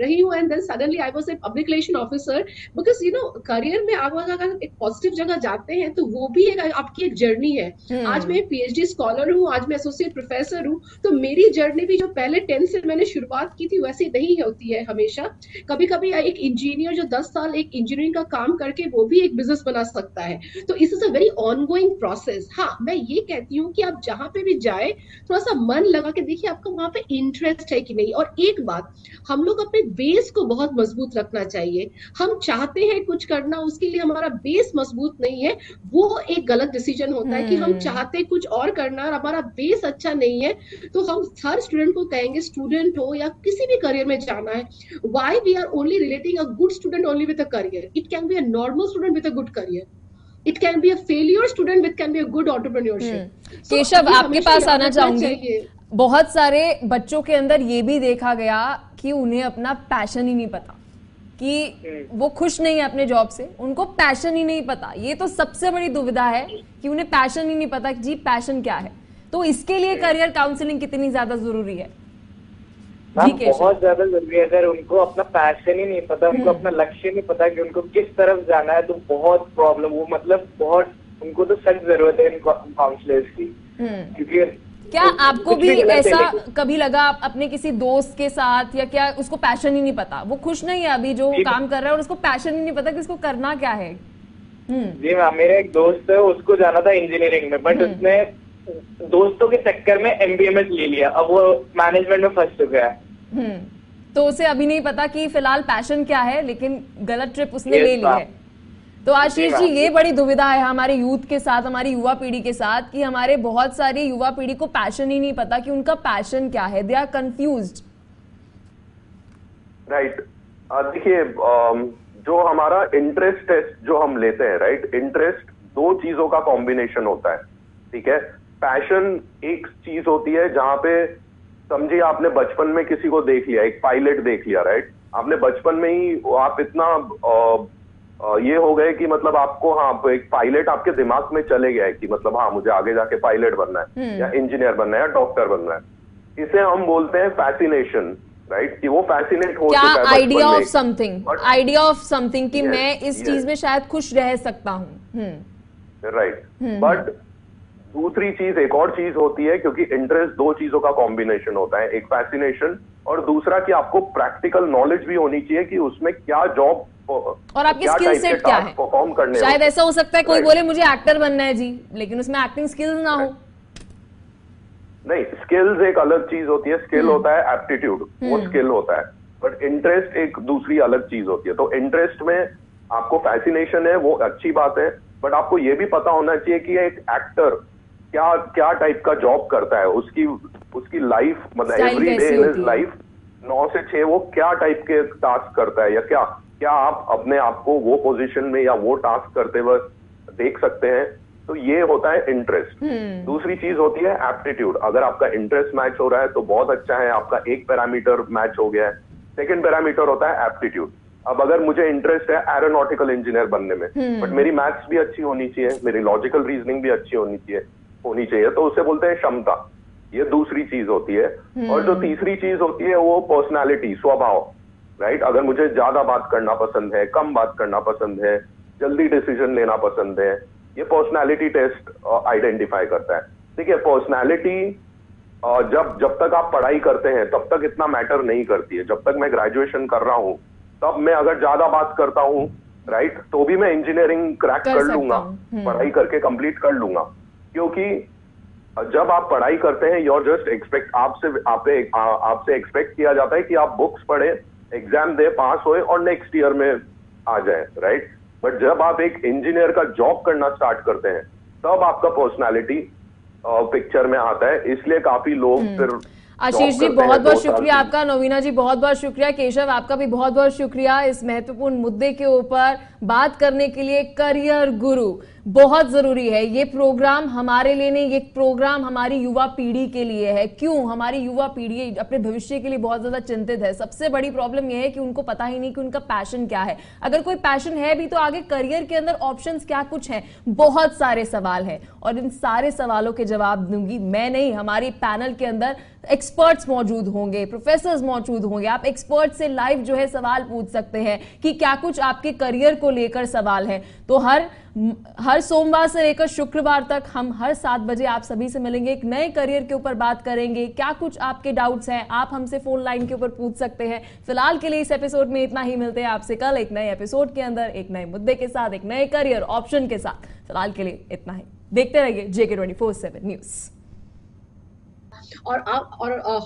रही हूँ, and then suddenly I was a public relation officer. Because you know, career में आप अगर एक positive जगह जाते हैं तो वो भी एक आपकी एक जर्नी है। आज मैं PhD स्कॉलर हूँ, आज मैं एसोसिएट प्रोफेसर हूँ, तो मेरी जर्नी भी जो पहले 10 से मैंने शुरुआत की थी वैसी नहीं होती है हमेशा। कभी कभी एक इंजीनियर जो 10 साल एक इंजीनियरिंग का काम करके वो भी एक बिजनेस बना सकता है। तो इस is a very ongoing process. हाँ, मैं ये कहती हूँ कि आप जहां पे भी जाए थोड़ा सा मन लगा के देखिए आपका वहां पे इंटरेस्ट है कि नहीं। और एक बात, हम लोग अपने बेस को बहुत मजबूत रखना चाहिए। हम चाहते हैं कुछ करना, उसके लिए हमारा बेस मजबूत नहीं है, वो एक गलत डिसीजन होता है। कि हम चाहते कुछ और करना और हमारा बेस अच्छा नहीं है, तो हम हर स्टूडेंट को कहेंगे, स्टूडेंट हो या किसी भी करियर में जाना है, why we are only relating a good student only with a career. It can be a normal student with a good career, it can be a failure student with can be a good entrepreneurship. Keshav, आपके पास आना चाहूंगी। बहुत सारे बच्चों के अंदर ये भी देखा गया कि उन्हें अपना पैशन ही नहीं पता, कि वो खुश नहीं है अपने जॉब से, उनको पैशन ही नहीं पता। ये तो सबसे बड़ी दुविधा है कि उन्हें पैशन ही नहीं पता कि जी पैशन क्या है। तो इसके लिए करियर काउंसलिंग कितनी ज्यादा जरूरी है? बहुत ज्यादा जरूरी है। अगर उनको अपना पैशन ही नहीं पता, उनको अपना लक्ष्य नहीं पता कि उनको किस तरफ जाना है, तो बहुत प्रॉब्लम, वो मतलब बहुत, उनको तो सख्त जरूरत है इन काउंसलर्स की। क्योंकि क्या आपको भी ऐसा कभी लगा अपने किसी दोस्त के साथ, या क्या उसको पैशन ही नहीं पता, वो खुश नहीं है अभी जो काम कर रहा है और उसको पैशन ही नहीं पता कि उसको करना क्या है? जी मैम, मेरा एक दोस्त है, उसको जाना था इंजीनियरिंग में, बट उसने दोस्तों के चक्कर में MBMS ले लिया, अब वो मैनेजमेंट में फंस चुका है। तो उसे अभी नहीं पता कि फिलहाल पैशन क्या है, लेकिन गलत ट्रिप उसने ले ली है। तो आशीष जी, ये बड़ी दुविधा है हमारे यूथ के साथ, हमारी युवा पीढ़ी के साथ, कि हमारे बहुत सारी युवा पीढ़ी को पैशन ही नहीं पता कि उनका पैशन क्या है। They are confused. राइट। देखिए, जो हमारा इंटरेस्ट टेस्ट जो हम लेते हैं, राइट, इंटरेस्ट दो चीजों का कॉम्बिनेशन होता है, ठीक है। पैशन एक चीज होती है जहां पे समझिए आपने बचपन में किसी को देख लिया, एक पायलट देख लिया, राइट, आपने बचपन में ही आप इतना ये हो गए कि मतलब आपको, हाँ, एक पायलट आपके दिमाग में चले गया है कि मतलब हाँ मुझे आगे जाके पायलट बनना है या इंजीनियर बनना है या डॉक्टर बनना है। इसे हम बोलते हैं फैसिनेशन, राइट, कि वो फैसिनेट हो चुका है। Idea of something, idea of something कि मैं इस चीज में शायद खुश रह सकता हूँ, राइट। बट दूसरी चीज, एक और चीज होती है, क्योंकि इंटरेस्ट दो चीजों का कॉम्बिनेशन होता है, एक फैसिनेशन और दूसरा कि आपको प्रैक्टिकल नॉलेज भी होनी चाहिए कि उसमें क्या जॉब और आपकी स्किल सेट क्या है परफॉर्म करने। शायद ऐसा हो सकता है कोई बोले मुझे एक्टर बनना है जी, लेकिन उसमें एक्टिंग स्किल्स ना हो। नहीं, स्किल्स एक अलग चीज होती है, स्किल होता है एप्टीट्यूड, वो स्किल होता है, बट इंटरेस्ट एक दूसरी अलग चीज होती है। तो इंटरेस्ट में आपको फैसिनेशन है, वो अच्छी बात है, बट आपको ये भी पता होना चाहिए कि एक एक्टर क्या क्या टाइप का जॉब करता है, उसकी लाइफ, मतलब every day in his life 9 से 6 वो क्या टाइप के टास्क करता है, या क्या आप अपने आप को वो पोजीशन में या वो टास्क करते हुए देख सकते हैं। तो ये होता है इंटरेस्ट। दूसरी चीज होती है एप्टीट्यूड। अगर आपका इंटरेस्ट मैच हो रहा है तो बहुत अच्छा है, आपका एक पैरामीटर मैच हो गया है। सेकंड पैरामीटर होता है एप्टीट्यूड। अब अगर मुझे इंटरेस्ट है एरोनॉटिकल इंजीनियर बनने में, बट मेरी मैथ्स भी अच्छी होनी चाहिए, मेरी लॉजिकल रीजनिंग भी अच्छी होनी चाहिए, तो उसे बोलते हैं क्षमता। ये दूसरी चीज होती है। और जो तीसरी चीज होती है वो पर्सनालिटी, स्वभाव, राइट। अगर मुझे ज्यादा बात करना पसंद है, कम बात करना पसंद है, जल्दी डिसीजन लेना पसंद है, ये पर्सनालिटी टेस्ट आइडेंटिफाई करता है। देखिए, पर्सनालिटी जब तक आप पढ़ाई करते हैं तब तक इतना मैटर नहीं करती है। जब तक मैं ग्रेजुएशन कर रहा हूं तब मैं अगर ज्यादा बात करता हूं, राइट, तो भी मैं इंजीनियरिंग क्रैक कर लूंगा, पढ़ाई करके कंप्लीट कर लूंगा। क्योंकि जब आप पढ़ाई करते हैं, योर जस्ट एक्सपेक्ट, आपसे एक्सपेक्ट किया जाता है कि आप बुक्स पढ़े, एग्जाम दे, पास होए और नेक्स्ट ईयर में आ जाए, राइट। बट जब आप एक इंजीनियर का जॉब करना स्टार्ट करते हैं तब आपका पर्सनालिटी पिक्चर में आता है। इसलिए काफी लोग फिर आशीष जी बहुत बहुत शुक्रिया आपका, नवीना जी बहुत बहुत शुक्रिया, केशव आपका भी बहुत बहुत शुक्रिया इस महत्वपूर्ण मुद्दे के ऊपर बात करने के लिए। करियर गुरु बहुत जरूरी है। ये प्रोग्राम हमारे लिए नहीं, ये प्रोग्राम हमारी युवा पीढ़ी के लिए है। क्यों? हमारी युवा पीढ़ी अपने भविष्य के लिए बहुत ज्यादा चिंतित है। सबसे बड़ी प्रॉब्लम यह है कि उनको पता ही नहीं कि उनका पैशन क्या है। अगर कोई पैशन है भी तो आगे करियर के अंदर ऑप्शंस क्या कुछ हैं? बहुत सारे सवाल हैं और इन सारे सवालों के जवाब दूंगी मैं नहीं, हमारी पैनल के अंदर एक्सपर्ट्स मौजूद होंगे, प्रोफेसर्स मौजूद होंगे, आप एक्सपर्ट से लाइव जो है सवाल पूछ सकते हैं कि क्या कुछ आपके करियर को लेकर सवाल है। तो हर सोमवार से लेकर शुक्रवार तक हम हर 7 बजे आप सभी से मिलेंगे, एक नए करियर के ऊपर बात करेंगे। क्या कुछ आपके डाउट्स हैं आप हमसे फोन लाइन के ऊपर पूछ सकते हैं। फिलहाल के लिए इस एपिसोड में इतना ही, मिलते हैं आपसे कल एक नए एपिसोड के अंदर, एक नए मुद्दे के साथ, एक नए करियर ऑप्शन के साथ। फिलहाल के लिए इतना ही, देखते रहिए JK24/7 न्यूज। और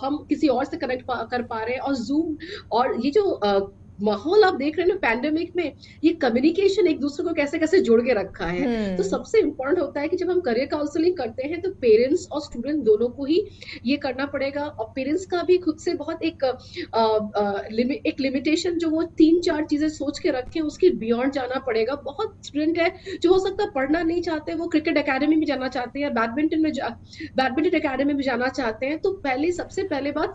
हम किसी और से कनेक्ट कर पा रहे हैं, और जूम और ये जो माहौल आप देख रहे हैं ना पैंडेमिक में, ये कम्युनिकेशन एक दूसरे को कैसे कैसे जोड़ के रखा है। तो सबसे इम्पोर्टेंट होता है कि जब हम करियर काउंसलिंग करते हैं तो पेरेंट्स और स्टूडेंट दोनों को ही ये करना पड़ेगा, और पेरेंट्स का भी खुद से बहुत एक लिमिटेशन जो वो 3-4 चीजें सोच के रखे उसके बियॉन्ड जाना पड़ेगा। बहुत स्टूडेंट है जो हो सकता है पढ़ना नहीं चाहते, वो क्रिकेट अकेडमी में जाना चाहते हैं, बैडमिंटन अकेडमी में जाना चाहते हैं। तो सबसे पहले बात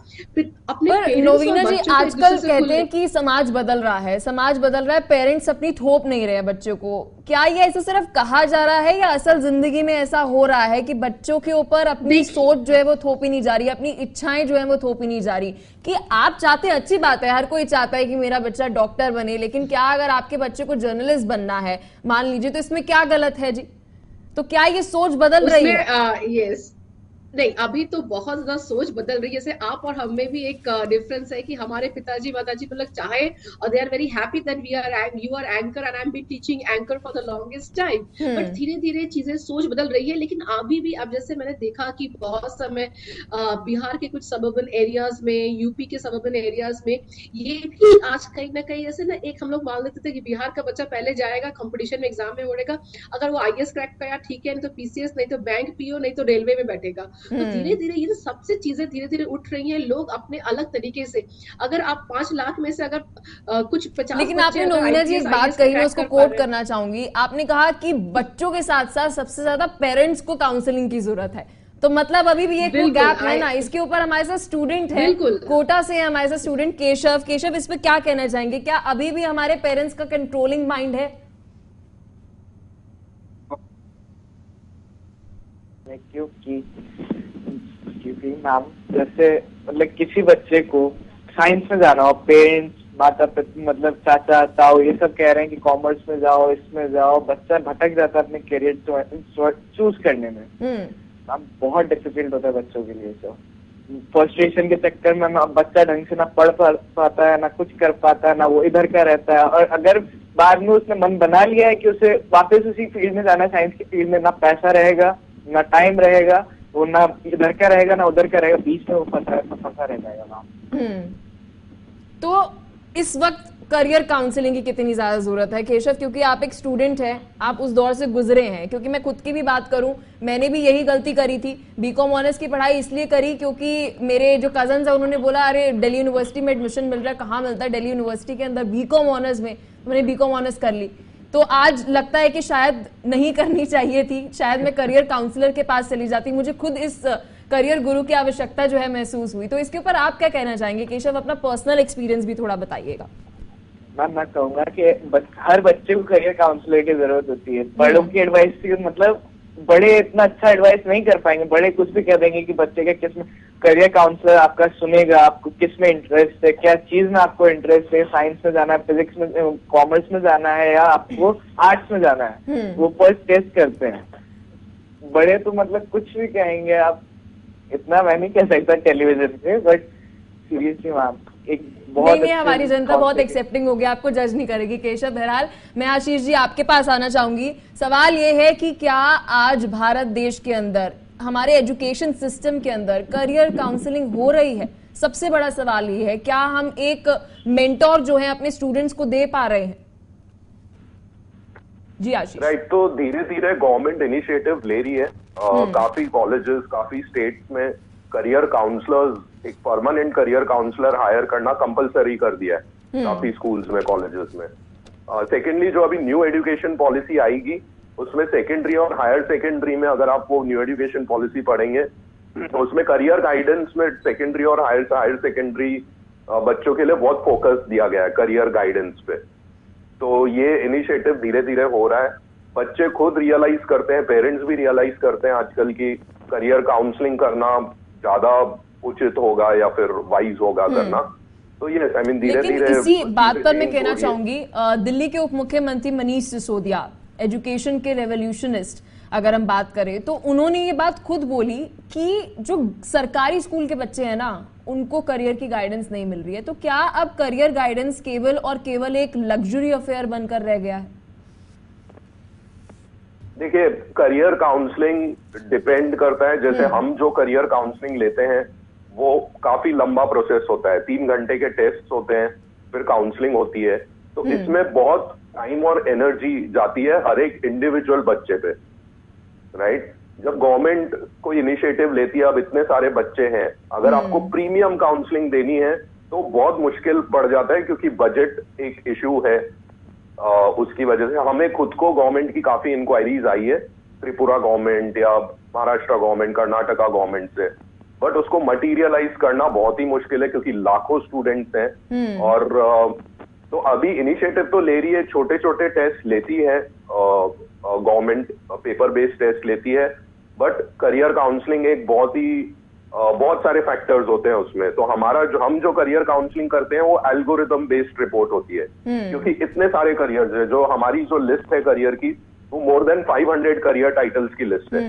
अपने नवीना जी, आजकल कहते हैं कि समाज बदल रहा है, पेरेंट्स अपनी थोप नहीं रहे बच्चों को। क्या ये ऐसा सिर्फ कहा जा रहा है या असल जिंदगी में ऐसा हो रहा है कि बच्चों के ऊपर अपनी सोच जो है वो थोपी नहीं जा रही, अपनी इच्छाएं जो है वो थोपी नहीं जा रही? कि आप चाहते हैं, अच्छी बात है, हर कोई चाहता है कि मेरा बच्चा डॉक्टर बने, लेकिन क्या अगर आपके बच्चे को जर्नलिस्ट बनना है मान लीजिए, तो इसमें क्या गलत है जी? तो क्या ये सोच बदल रही है? यस, नहीं, अभी तो बहुत ज्यादा सोच बदल रही है। जैसे आप और हम में भी एक डिफरेंस है कि हमारे पिताजी माताजी मतलब चाहे और they are very happy that you are anchor and I am be teaching anchor for the longest time. But धीरे धीरे चीजें सोच बदल रही है। लेकिन अभी भी अब जैसे मैंने देखा कि बहुत समय बिहार के कुछ सबर्बन एरियाज में, यूपी के सबर्बन एरियाज में ये भी आज कहीं ना कहीं ऐसे ना, एक हम लोग मान लेते थे कि बिहार का बच्चा पहले जाएगा कंपटीशन में, एग्जाम में उड़ेगा, अगर वो IAS क्रैक किया ठीक है, नहीं तो PCS, नहीं तो बैंक PO, नहीं तो रेलवे में बैठेगा। तो धीरे धीरे ये सबसे चीजें धीरे धीरे उठ रही हैं। लोग अपने अलग तरीके से, अगर आप 5 लाख में से अगर कुछ 50, लेकिन आपने नवीना जी इस बात कही, मैं उसको कोट करना चाहूंगी। आपने कहा कि बच्चों के साथ साथ सबसे ज्यादा पेरेंट्स को काउंसलिंग की जरूरत है। तो मतलब अभी भी एक गैप है ना, इसके ऊपर हमारे साथ स्टूडेंट है कोटा से, हमारे साथ स्टूडेंट केशव इस पे क्या कहना चाहेंगे? क्या अभी भी हमारे पेरेंट्स का कंट्रोलिंग माइंड है? क्योंकि मैम जैसे मतलब किसी बच्चे को साइंस में जाना हो, पेरेंट्स माता पिता मतलब चाचा ताऊ ये सब कह रहे हैं कि कॉमर्स में जाओ, इसमें जाओ, बच्चा भटक जाता है अपने करियर चूज करने में। मैम बहुत डिफिकल्ट होता है बच्चों के लिए। तो फ्रस्ट्रेशन के चक्कर में बच्चा ढंग से ना पढ़ पाता है, ना कुछ कर पाता है, ना वो इधर का रहता है। और अगर बाद में उसने मन बना लिया है कि उसे वापस उसी फील्ड में जाना है, साइंस की फील्ड में, ना पैसा रहेगा, ना टाइम रहेगा, वो ना इधर का रहेगा ना उधर का रहेगा, बीच में वो फंसा रह जाएगा ना। तो इस वक्त करियर काउंसलिंग की कितनी ज्यादा जरूरत है केशव? क्योंकि आप एक स्टूडेंट हैं, आप उस दौर से गुजरे हैं। क्योंकि मैं खुद की भी बात करूं, मैंने भी यही गलती करी थी। बीकॉम ऑनर्स की पढ़ाई इसलिए करी क्योंकि मेरे जो कजन है उन्होंने बोला अरे दिल्ली यूनिवर्सिटी में एडमिशन मिल रहा है, कहाँ मिलता है दिल्ली यूनिवर्सिटी के अंदर बीकॉम ऑनर्स में। मैंने बीकॉम ऑनर्स कर ली। तो आज लगता है कि शायद नहीं करनी चाहिए थी, शायद मैं करियर काउंसलर के पास चली जाती। मुझे खुद इस करियर गुरु की आवश्यकता जो है महसूस हुई। तो इसके ऊपर आप क्या कहना चाहेंगे केशव? अपना पर्सनल एक्सपीरियंस भी थोड़ा बताइएगा। मैं कहूंगा कि हर बच्चे को करियर काउंसलर की जरूरत होती है। बड़ों की एडवाइस की मतलब बड़े इतना अच्छा एडवाइस नहीं कर पाएंगे। बड़े कुछ भी कह देंगे कि बच्चे के किस में, करियर काउंसलर आपका सुनेगा, आपको किस में इंटरेस्ट है, क्या चीज में आपको इंटरेस्ट है, साइंस में जाना है, फिजिक्स में, कॉमर्स में जाना है या आपको आर्ट्स में जाना है, वो फर्स्ट टेस्ट करते हैं। बड़े तो मतलब कुछ भी कहेंगे। आप इतना मैं नहीं कह सकता टेलीविजन पे, बट सीरियसली मैम एक बहुत नहीं, हमारी जनता बहुत एक्सेप्टिंग होगी, आपको जज नहीं करेगी केशव। बहरहाल मैं आशीष जी आपके पास आना चाहूंगी। सवाल ये है कि क्या आज भारत देश के अंदर, हमारे एजुकेशन सिस्टम के अंदर करियर काउंसलिंग हो रही है? सबसे बड़ा सवाल ये है, क्या हम एक मेंटोर जो है अपने स्टूडेंट्स को दे पा रहे हैं? जी आशीष। राइट, तो धीरे धीरे गवर्नमेंट इनिशिएटिव ले रही है। काफी कॉलेजेस, काफी स्टेट्स में करियर काउंसलर्स, एक परमानेंट करियर काउंसलर हायर करना कंपलसरी कर दिया है काफी स्कूल्स में, कॉलेजेस में। सेकेंडली जो अभी न्यू एजुकेशन पॉलिसी आएगी उसमें सेकेंडरी और हायर सेकेंडरी में, अगर आप वो न्यू एजुकेशन पॉलिसी पढ़ेंगे उसमें करियर गाइडेंस में सेकेंडरी और हायर सेकेंडरी बच्चों के लिए बहुत फोकस दिया गया है करियर गाइडेंस पे। तो ये इनिशिएटिव धीरे धीरे हो रहा है। बच्चे खुद रियलाइज करते हैं, पेरेंट्स भी रियलाइज करते हैं आजकल की करियर काउंसलिंग करना ज्यादा उचित होगा या फिर वाइज होगा करना। तो ये आई मीन धीरे लेकिन धीरे इसी बात पर मैं कहना चाहूंगी, दिल्ली के उप मुख्यमंत्री मनीष सिसोदिया, एजुकेशन के रेवोल्यूशनिस्ट अगर हम बात करें, तो उन्होंने ये बात खुद बोली कि जो सरकारी स्कूल के बच्चे हैं ना, उनको करियर की गाइडेंस नहीं मिल रही है। तो क्या अब करियर गाइडेंस केवल और केवल एक लग्जरी अफेयर बनकर रह गया है? देखिए, करियर काउंसलिंग डिपेंड करता है। जैसे हम जो करियर काउंसलिंग लेते हैं वो काफी लंबा प्रोसेस होता है, 3 घंटे के टेस्ट होते हैं, फिर काउंसलिंग होती है। तो इसमें बहुत टाइम और एनर्जी जाती है हर एक इंडिविजुअल बच्चे पे, राइट। जब गवर्नमेंट कोई इनिशिएटिव लेती है, अब इतने सारे बच्चे हैं, अगर आपको प्रीमियम काउंसलिंग देनी है तो बहुत मुश्किल पड़ जाता है, क्योंकि बजट एक इश्यू है। उसकी वजह से हमें खुद को गवर्नमेंट की काफी इंक्वायरीज आई है, त्रिपुरा गवर्नमेंट या महाराष्ट्र गवर्नमेंट, कर्नाटका गवर्नमेंट से, बट उसको मटीरियलाइज करना बहुत ही मुश्किल है, क्योंकि लाखों स्टूडेंट्स हैं। और तो अभी इनिशिएटिव तो ले रही है, छोटे छोटे टेस्ट लेती है गवर्नमेंट, पेपर बेस्ड टेस्ट लेती है, बट करियर काउंसलिंग एक बहुत सारे फैक्टर्स होते हैं उसमें। तो हम जो करियर काउंसलिंग करते हैं वो एल्गोरिदम बेस्ड रिपोर्ट होती है, क्योंकि इतने सारे करियर्स है। जो हमारी जो लिस्ट है करियर की, वो मोर देन 500 करियर टाइटल्स की लिस्ट है।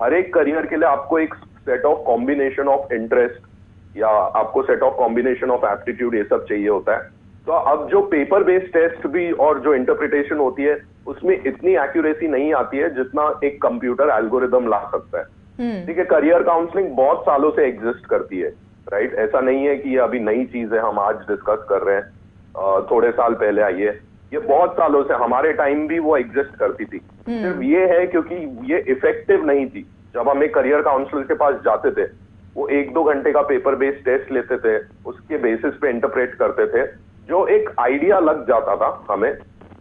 हर एक करियर के लिए आपको एक set of combination of interest या आपको set of combination of aptitude, ये सब चाहिए होता है। तो अब जो पेपर बेस्ड टेस्ट भी और जो इंटरप्रिटेशन होती है, उसमें इतनी एक्यूरेसी नहीं आती है जितना एक कंप्यूटर एल्गोरिदम ला सकता है। ठीक है, करियर काउंसलिंग बहुत सालों से एग्जिस्ट करती है, राइट। ऐसा नहीं है कि ये अभी नई चीज है, हम आज डिस्कस कर रहे हैं, थोड़े साल पहले आई है। ये बहुत सालों से, हमारे टाइम भी वो एग्जिस्ट करती थी। सिर्फ ये है क्योंकि ये इफेक्टिव नहीं थी। जब हम एक करियर काउंसलर के पास जाते थे, वो 1-2 घंटे का पेपर बेस्ड टेस्ट लेते थे, उसके बेसिस पे इंटरप्रेट करते थे, जो एक आइडिया लग जाता था हमें,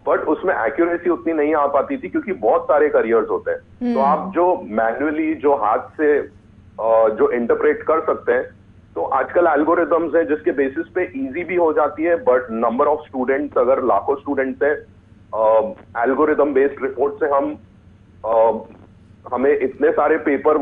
बट उसमें एक्यूरेसी उतनी नहीं आ पाती थी, क्योंकि बहुत सारे करियर्स होते हैं। तो आप जो मैन्युअली, जो हाथ से जो इंटरप्रेट कर सकते हैं, तो आजकल एल्गोरिदम्स हैं जिसके बेसिस पे इजी भी हो जाती है, बट नंबर ऑफ स्टूडेंट्स, अगर लाखों स्टूडेंट्स हैं, एल्गोरिदम बेस्ड रिपोर्ट से हमें इतने सारे पेपर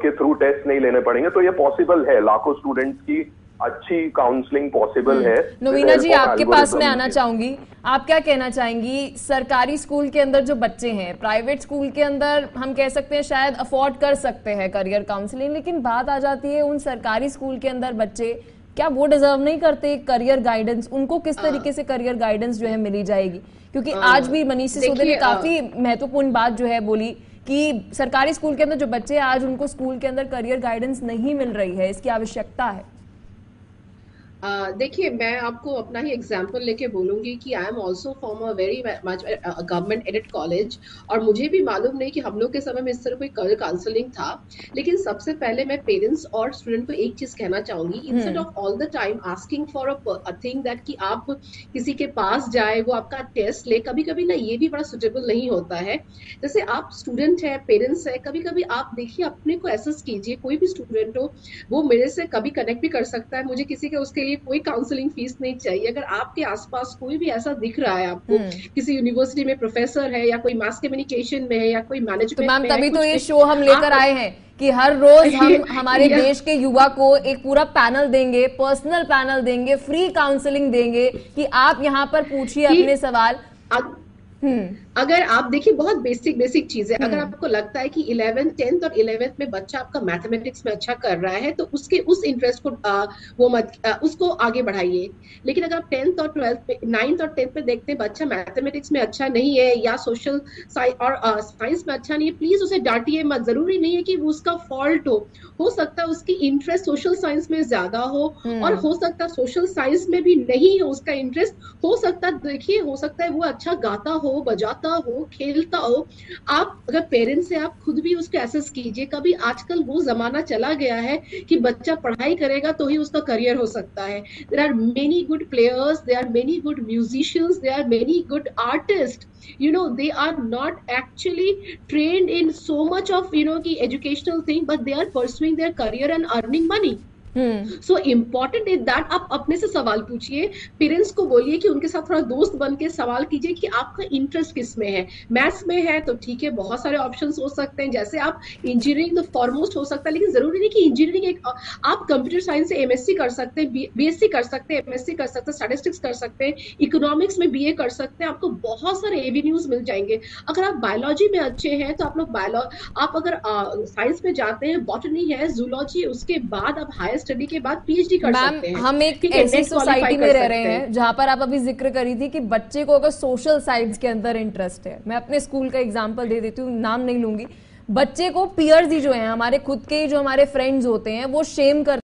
के थ्रू टेस्ट नहीं लेने पड़ेंगे। तो ये पॉसिबल है, लाखों स्टूडेंट्स की अच्छी काउंसलिंग पॉसिबल है। नवीना जी, आपके पास मैं आना चाहूंगी, आप क्या कहना चाहेंगी? सरकारी स्कूल के अंदर जो बच्चे हैं, प्राइवेट स्कूल के अंदर हम कह सकते हैं शायद अफोर्ड कर सकते हैं करियर काउंसलिंग, लेकिन बात आ जाती है उन सरकारी स्कूल के अंदर बच्चे, क्या वो डिजर्व नहीं करते करियर गाइडेंस? उनको किस तरीके से करियर गाइडेंस जो है मिली जाएगी? क्योंकि आज भी मनीष सिसोदिया ने काफी महत्वपूर्ण बात जो है बोली कि सरकारी स्कूल के अंदर जो बच्चे हैं, आज उनको स्कूल के अंदर करियर गाइडेंस नहीं मिल रही है, इसकी आवश्यकता है। देखिए, मैं आपको अपना ही एग्जांपल लेके बोलूंगी कि I am also from a very much government aided college, और मुझे भी मालूम नहीं कि हम लोग के समय में इस तरह कोई करियर काउंसलिंग था। लेकिन सबसे पहले मैं पेरेंट्स और स्टूडेंट को एक चीज कहना चाहूंगी, instead of all the time asking for a thing that कि आप किसी के पास जाए, वो आपका टेस्ट ले, कभी कभी ना ये भी बड़ा सुटेबल नहीं होता है। जैसे आप स्टूडेंट है, पेरेंट्स है, कभी कभी आप देखिए, अपने को एसेस कीजिए। कोई भी स्टूडेंट हो, वो मेरे से कभी कनेक्ट भी कर सकता है, मुझे किसी के उसके लिए कोई काउंसलिंग फीस नहीं चाहिए। अगर आपके आसपास कोई भी ऐसा दिख रहा है आपको, किसी यूनिवर्सिटी में प्रोफेसर है, या कोई मास कम्युनिकेशन में है, या कोई मैनेजमेंट में, मैम तभी तो ये शो हम लेकर आए हैं कि हर रोज हम हमारे देश के युवा को एक पूरा पैनल देंगे, पर्सनल पैनल देंगे, फ्री काउंसलिंग देंगे कि आप यहाँ पर पूछिए अपने सवाल। अगर आप देखिए, बहुत बेसिक चीज है। अगर आपको लगता है कि 11th, 10th और 11th में बच्चा आपका मैथमेटिक्स में अच्छा कर रहा है, तो उस इंटरेस्ट को उसको आगे बढ़ाइए। लेकिन अगर आप 10th और 12th में, 9th और 10th में देखते हैं बच्चा मैथमेटिक्स में अच्छा नहीं है, या सोशल और साइंस में अच्छा नहीं है, प्लीज उसे डांटिए मत। जरूरी नहीं है कि वो उसका फॉल्ट हो सकता है उसकी इंटरेस्ट सोशल साइंस में ज्यादा हो, और हो सकता है सोशल साइंस में भी नहीं हो उसका इंटरेस्ट। हो सकता है वो अच्छा गाता हो, बजाता हो, खेलता हो। आप अगर पेरेंट्स से, आप खुद भी उसको एसेस कीजिए। कभी आजकल वो जमाना चला गया है कि बच्चा पढ़ाई करेगा तो ही उसका करियर हो सकता है। There are many good players, there are many good musicians, there are many good artist, they are not actually trained in so much of, की educational thing, but they are pursuing their career and earning money. So important is that आप अपने से सवाल पूछिए, parents को बोलिए कि उनके साथ थोड़ा दोस्त बन के सवाल कीजिए कि आपका इंटरेस्ट किस में है। मैथ्स में है तो ठीक है, बहुत सारे ऑप्शंस हो सकते हैं, जैसे आप इंजीनियरिंग तो फॉरमोस्ट हो सकता है, लेकिन जरूरी नहीं कि इंजीनियरिंग एक, आप कंप्यूटर साइंस से एमएससी कर सकते हैं, बीएससी कर सकते हैं, एमएससी कर सकते हैं, स्टैटिस्टिक्स कर सकते हैं, इकोनॉमिक्स में बीए कर सकते हैं, आपको बहुत सारे एवेन्यूज मिल जाएंगे। अगर आप बायोलॉजी में अच्छे हैं तो आप लोग आप अगर साइंस में जाते हैं, बॉटनी है, जूलॉजी, उसके बाद आप हायर स्टडी के बाद पीएचडी कर सकते हैं। हम एक ऐसी सोसाइटी में रह रहे हैं जहां पर आप अभी जिक्र करी थी कि बच्चे को अगर सोशल साइंस के अंदर इंटरेस्ट है, मैं अपने स्कूल का एग्जांपल दे देती हूँ, नाम नहीं लूंगी, बच्चे को पीयर्स ही जो है, हमारे खुद के जो हमारे फ्रेंड्स होते हैं, वो शेम कर